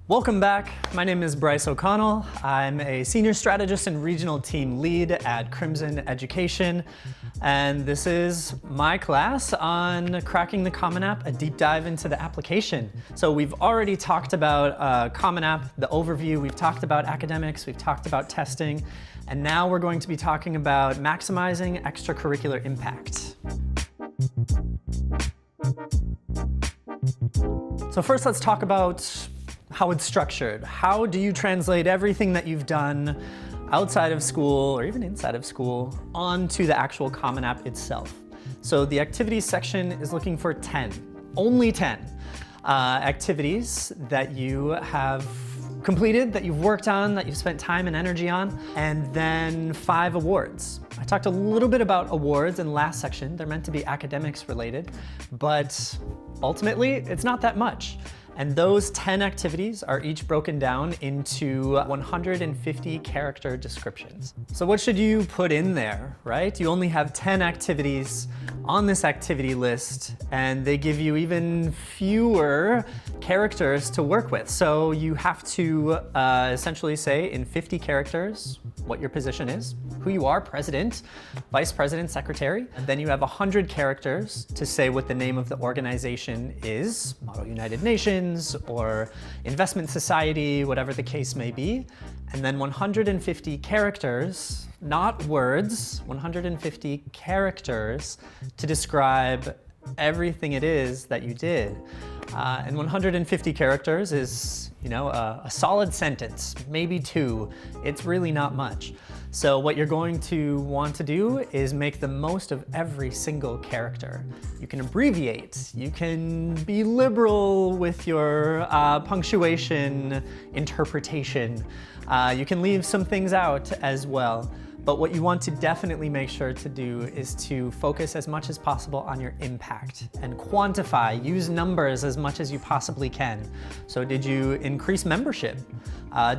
Welcome back. My name is Bryce O'Connell. I'm a senior strategist and regional team lead at Crimson Education, and this is my class on cracking the Common App, a deep dive into the application. So we've already talked about Common App, the overview, we've talked about academics, we've talked about testing, and now we're going to be talking about maximizing extracurricular impact. So first let's talk about how it's structured. How do you translate everything that you've done outside of school or even inside of school onto the actual Common App itself? So the activities section is looking for 10, only 10 activities that you have completed, that you've worked on, that you've spent time and energy on, and then 5 awards. I talked a little bit about awards in last section. They're meant to be academics related, but ultimately it's not that much. And those 10 activities are each broken down into 150 character descriptions. So what should you put in there, right? You only have 10 activities on this activity list, and they give you even fewer characters to work with. So you have to essentially say in 50 characters what your position is, who you are, president, vice president, secretary. And then you have 100 characters to say what the name of the organization is, Model United Nations or Investment Society, whatever the case may be. And then 150 characters, not words, 150 characters to describe everything it is that you did. And 150 characters is, a solid sentence, maybe 2. It's really not much. So what you're going to want to do is make the most of every single character. You can abbreviate, you can be liberal with your punctuation interpretation. You can leave some things out as well. But what you want to definitely make sure to do is to focus as much as possible on your impact and quantify, use numbers as much as you possibly can. So did you increase membership?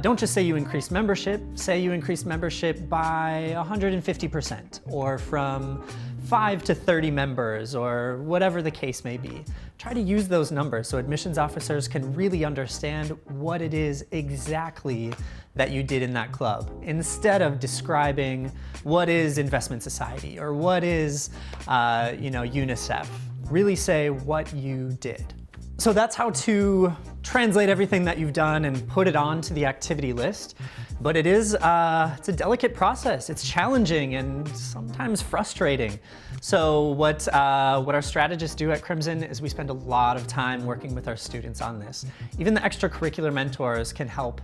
Don't just say you increased membership, say you increased membership by 150% or from 5 to 30 members or whatever the case may be. Try to use those numbers so admissions officers can really understand what it is exactly that you did in that club, instead of describing what is Investment Society or what is UNICEF. Really say what you did. So that's how to translate everything that you've done and put it onto the activity list. But it's a delicate process. It's challenging and sometimes frustrating. So what our strategists do at Crimson is we spend a lot of time working with our students on this. Even the extracurricular mentors can help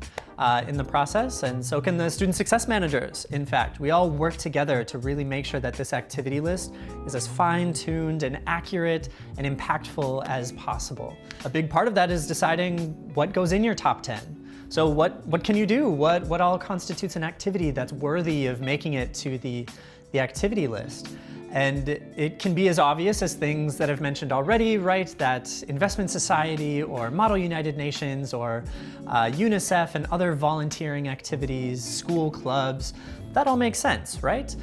in the process, and so can the student success managers. In fact, we all work together to really make sure that this activity list is as fine-tuned and accurate and impactful as possible. A big part of that is deciding what goes in your top 10. So what can you do? What all constitutes an activity that's worthy of making it to the activity list? And it can be as obvious as things that I've mentioned already, right? That Investment Society or Model United Nations or UNICEF and other volunteering activities, school clubs, that all makes sense, right?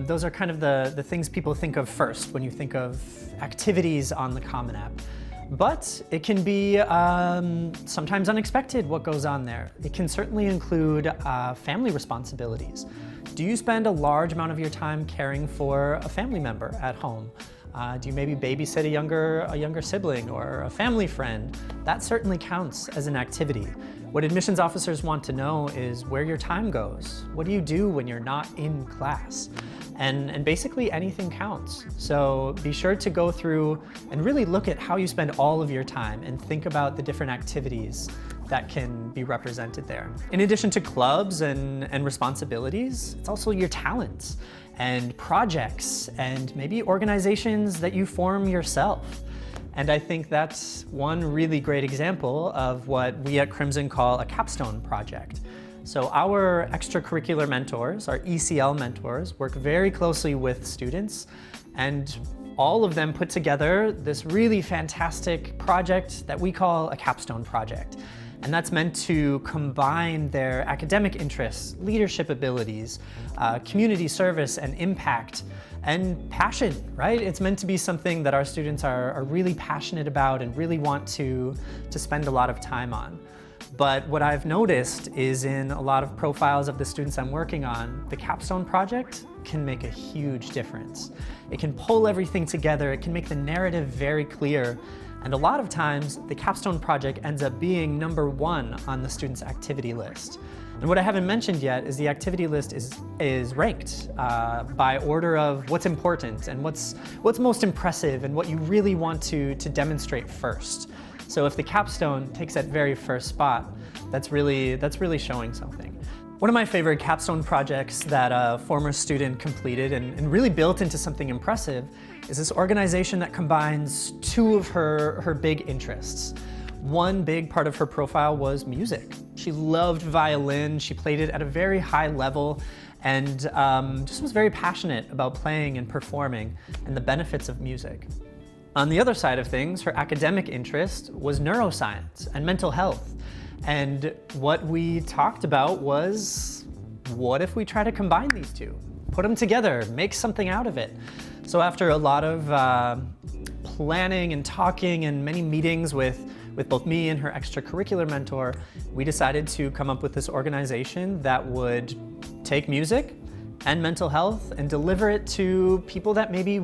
Those are kind of the things people think of first when you think of activities on the Common App. But it can be sometimes unexpected what goes on there. It can certainly include family responsibilities. Do you spend a large amount of your time caring for a family member at home? Do you maybe babysit a younger sibling or a family friend? That certainly counts as an activity. What admissions officers want to know is where your time goes. What do you do when you're not in class? And basically anything counts. So be sure to go through and really look at how you spend all of your time and think about the different activities that can be represented there. In addition to clubs and responsibilities, it's also your talents and projects and maybe organizations that you form yourself. And I think that's one really great example of what we at Crimson call a capstone project. So our extracurricular mentors, our ECL mentors, work very closely with students, and all of them put together this really fantastic project that we call a capstone project. And that's meant to combine their academic interests, leadership abilities, community service and impact, and passion, right? It's meant to be something that our students are really passionate about and really want to spend a lot of time on. But what I've noticed is in a lot of profiles of the students I'm working on, the capstone project can make a huge difference. It can pull everything together, it can make the narrative very clear, and a lot of times the capstone project ends up being number one on the student's activity list. And what I haven't mentioned yet is the activity list is ranked by order of what's important and what's most impressive and what you really want to demonstrate first. So if the capstone takes that very first spot, that's really showing something. One of my favorite capstone projects that a former student completed and really built into something impressive is this organization that combines two of her big interests. One big part of her profile was music. She loved violin, she played it at a very high level, and just was very passionate about playing and performing and the benefits of music. On the other side of things, her academic interest was neuroscience and mental health. And what we talked about was, what if we try to combine these two? Put them together, make something out of it. So after a lot of planning and talking and many meetings with both me and her extracurricular mentor, we decided to come up with this organization that would take music and mental health and deliver it to people that maybe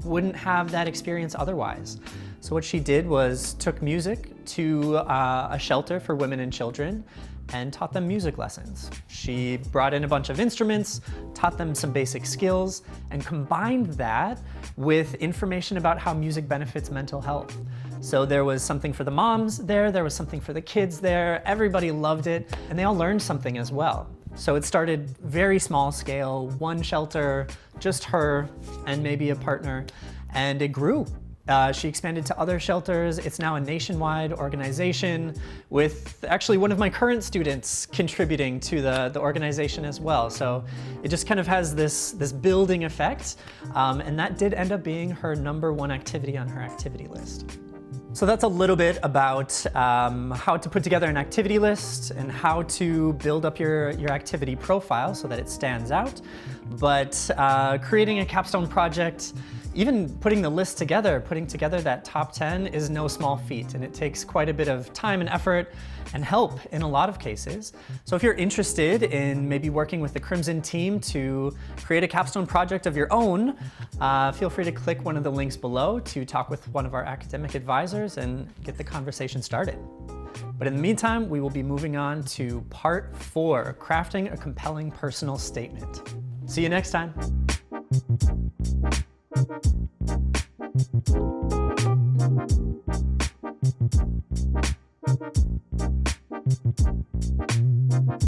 wouldn't have that experience otherwise. So what she did was took music to a shelter for women and children and taught them music lessons. She brought in a bunch of instruments, taught them some basic skills, and combined that with information about how music benefits mental health. So there was something for the moms there was something for the kids there, everybody loved it, and they all learned something as well. So it started very small scale, one shelter, just her and maybe a partner, and it grew. She expanded to other shelters. It's now a nationwide organization with actually one of my current students contributing to the organization as well. So it just kind of has this building effect, and that did end up being her #1 activity on her activity list. So that's a little bit about how to put together an activity list and how to build up your activity profile so that it stands out. But creating a capstone project, even putting the list together, putting together that top 10 is no small feat, and it takes quite a bit of time and effort and help in a lot of cases. So if you're interested in maybe working with the Crimson team to create a capstone project of your own, feel free to click one of the links below to talk with one of our academic advisors and get the conversation started. But in the meantime, we will be moving on to part 4, crafting a compelling personal statement. See you next time. Thank you.